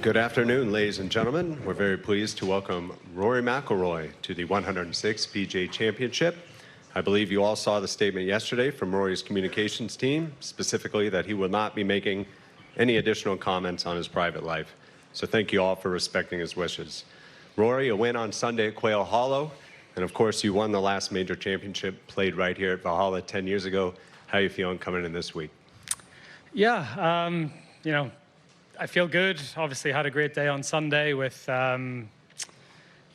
Good afternoon, ladies and gentlemen. We're very pleased to welcome Rory McIlroy to the 106th PGA Championship. I believe you all saw the statement yesterday from Rory's communications team, specifically that he will not be making any additional comments on his private life. So thank you all for respecting his wishes. Rory, a win on Sunday at Quail Hollow, and of course you won the last major championship played right here at Valhalla 10 years ago. How are you feeling coming in this week? Yeah, I feel good. Obviously had a great day on Sunday with, at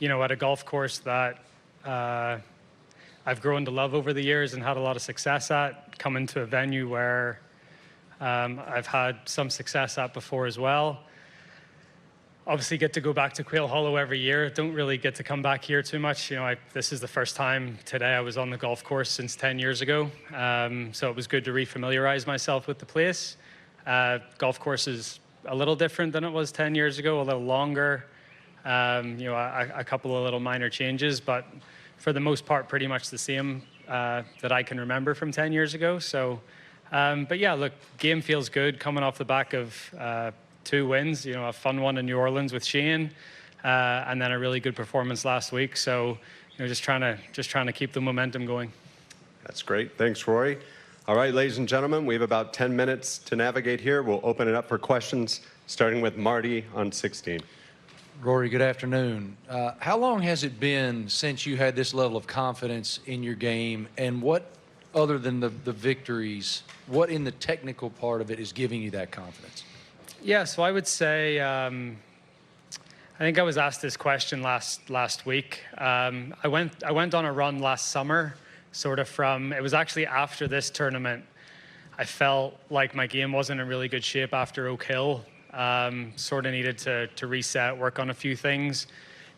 a golf course that I've grown to love over the years and had a lot of success at, coming to a venue where I've had some success at before as well. Obviously get to go back to Quail Hollow every year. Don't really get to come back here too much. This is the first time today I was on the golf course since 10 years ago. So it was good to refamiliarize myself with the place. Golf course is a little different than it was 10 years ago, a little longer, a couple of little minor changes, but for the most part, pretty much the same that I can remember from 10 years ago. So, but yeah, look, game feels good coming off the back of 2 wins, a fun one in New Orleans with Shane, and then a really good performance last week. So, just trying to keep the momentum going. That's great. Thanks, Rory. All right, ladies and gentlemen, we have about 10 minutes to navigate here. We'll open it up for questions, starting with Marty on 16. Rory, good afternoon. How long has it been since you had this level of confidence in your game, and what, other than the victories, what in the technical part of it is giving you that confidence? Yeah, so I would say, I think I was asked this question last week. I went on a run last summer, sort of it was actually after this tournament. I felt like my game wasn't in really good shape after Oak Hill. Sort of needed to reset, work on a few things.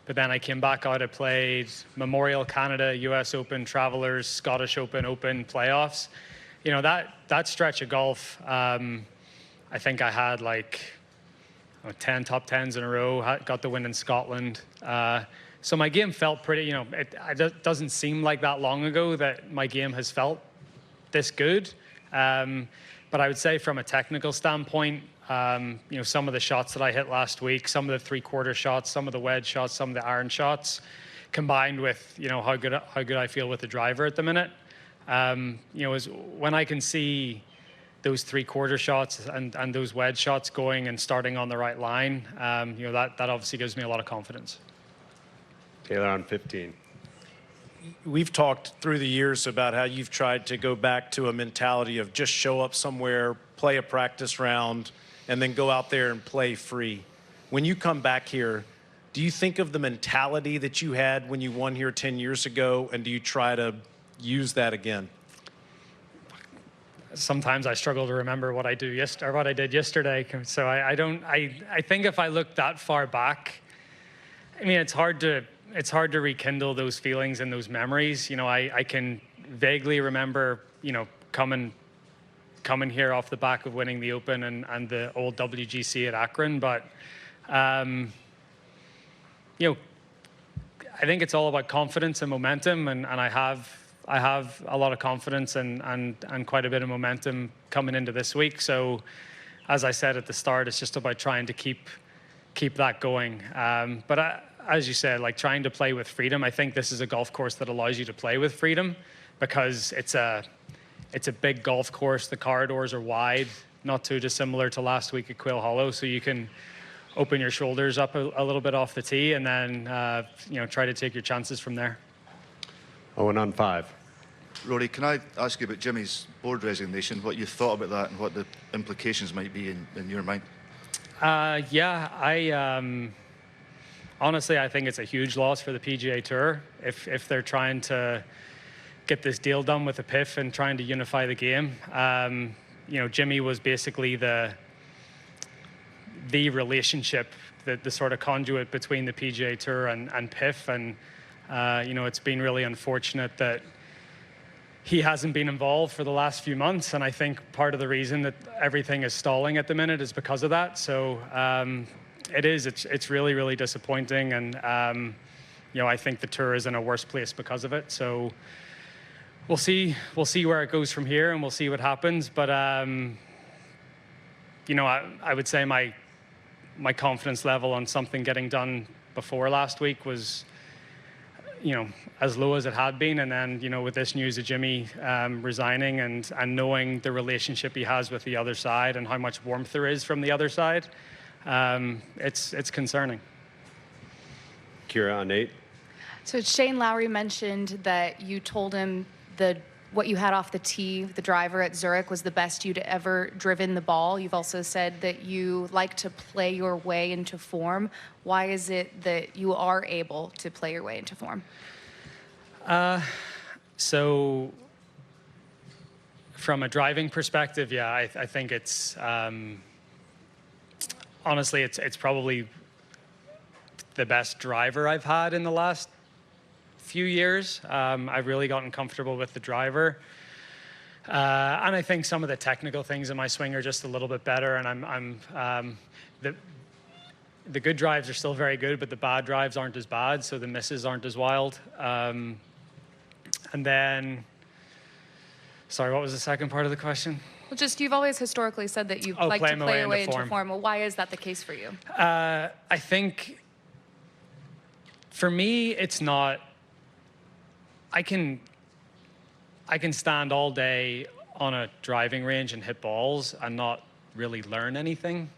But then I came back out, I played Memorial, Canada, US Open, Travelers, Scottish Open, Open playoffs. That stretch of golf, I think I had like 10 top 10s in a row, got the win in Scotland. So my game felt pretty, it doesn't seem like that long ago that my game has felt this good. But I would say from a technical standpoint, some of the shots that I hit last week, some of the 3/4 shots, some of the wedge shots, some of the iron shots, combined with, how good I feel with the driver at the minute, is when I can see those 3/4 shots and those wedge shots going and starting on the right line, that obviously gives me a lot of confidence. Taylor on 15. We've talked through the years about how you've tried to go back to a mentality of just show up somewhere, play a practice round, and then go out there and play free. When you come back here, do you think of the mentality that you had when you won here 10 years ago, and do you try to use that again? Sometimes I struggle to remember what I did yesterday. So I think if I look that far back, I mean, it's hard to rekindle those feelings and those memories. I can vaguely remember, coming here off the back of winning the Open and the old WGC at Akron. But, I think it's all about confidence and momentum, and I have a lot of confidence and quite a bit of momentum coming into this week. So, as I said at the start, it's just about trying to keep that going. But as you said, like trying to play with freedom. I think this is a golf course that allows you to play with freedom because it's a big golf course. The corridors are wide, not too dissimilar to last week at Quail Hollow. So you can open your shoulders up a little bit off the tee and then try to take your chances from there. Owen on 5. Rory, can I ask you about Jimmy's board resignation, what you thought about that and what the implications might be in your mind? Honestly, I think it's a huge loss for the PGA Tour if they're trying to get this deal done with the PIF and trying to unify the game. Jimmy was basically the relationship, the sort of conduit between the PGA Tour and PIF, and it's been really unfortunate that he hasn't been involved for the last few months, and I think part of the reason that everything is stalling at the minute is because of that. So it's really, really disappointing, and I think the tour is in a worse place because of it. So we'll see where it goes from here, and we'll see what happens. But I would say my my confidence level on something getting done before last week was, as low as it had been. And then, with this news of Jimmy resigning and knowing the relationship he has with the other side and how much warmth there is from the other side, it's concerning. Kira on 8. So Shane Lowry mentioned that you told him what you had off the tee, the driver at Zurich, was the best you'd ever driven the ball. You've also said that you like to play your way into form. Why is it that you are able to play your way into form? So from a driving perspective, yeah, I think it's honestly, it's probably the best driver I've had in the last few years. I've really gotten comfortable with the driver. And I think some of the technical things in my swing are just a little bit better. And the good drives are still very good, but the bad drives aren't as bad, so the misses aren't as wild. And then, sorry, what was the second part of the question? Well, just you've always historically said that you like to play your way into form. Well, why is that the case for you? I think for me, it's not. I can stand all day on a driving range and hit balls and not really learn anything,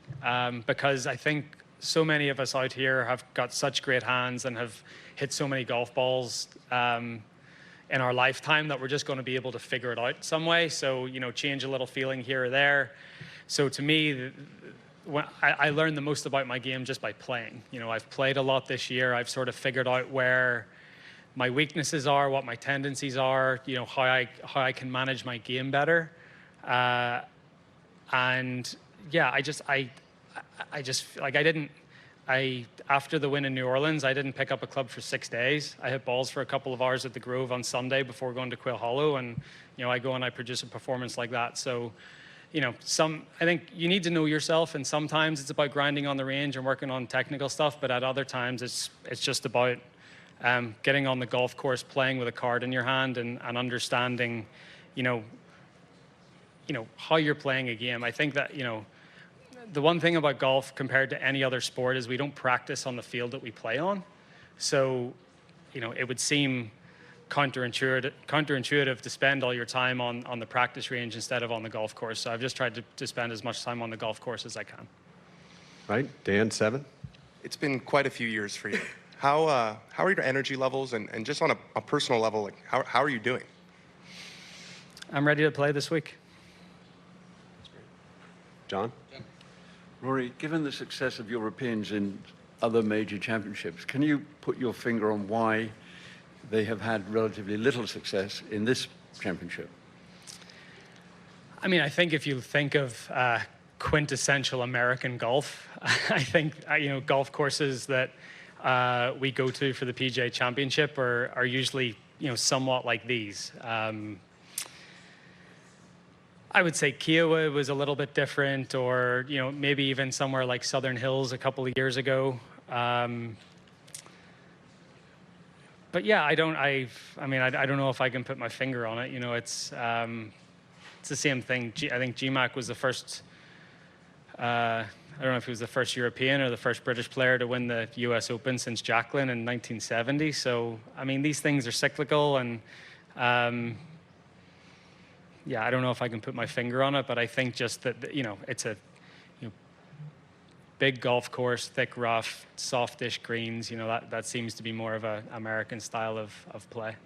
because I think so many of us out here have got such great hands and have hit so many golf balls in our lifetime that we're just going to be able to figure it out some way. So, change a little feeling here or there. So to me, I learned the most about my game just by playing. I've played a lot this year. I've sort of figured out where my weaknesses are, what my tendencies are, how I can manage my game better. And yeah, after the win in New Orleans, I didn't pick up a club for 6 days. I hit balls for a couple of hours at the Grove on Sunday before going to Quail Hollow, and I go and I produce a performance like that. So, I think you need to know yourself, and sometimes it's about grinding on the range and working on technical stuff, but at other times it's just about getting on the golf course, playing with a card in your hand, and understanding, how you're playing a game. I think that, the one thing about golf compared to any other sport is we don't practice on the field that we play on. So, it would seem counterintuitive to spend all your time on the practice range instead of on the golf course. So I've just tried to spend as much time on the golf course as I can. Right, Dan, 7. It's been quite a few years for you. How are your energy levels, and just on a personal level, how are you doing? I'm ready to play this week. John? Rory, given the success of Europeans in other major championships, can you put your finger on why they have had relatively little success in this championship? I mean, I think if you think of quintessential American golf, I think, golf courses that we go to for the PGA Championship are usually, somewhat like these. I would say Kiowa was a little bit different, or maybe even somewhere like Southern Hills a couple of years ago. But yeah, I don't know if I can put my finger on it. It's the same thing. I think GMAC was the first. I don't know if he was the first European or the first British player to win the U.S. Open since Jacqueline in 1970. So these things are cyclical, and yeah, I don't know if I can put my finger on it, but I think just that, it's a big golf course, thick rough, softish greens, that seems to be more of an American style of play.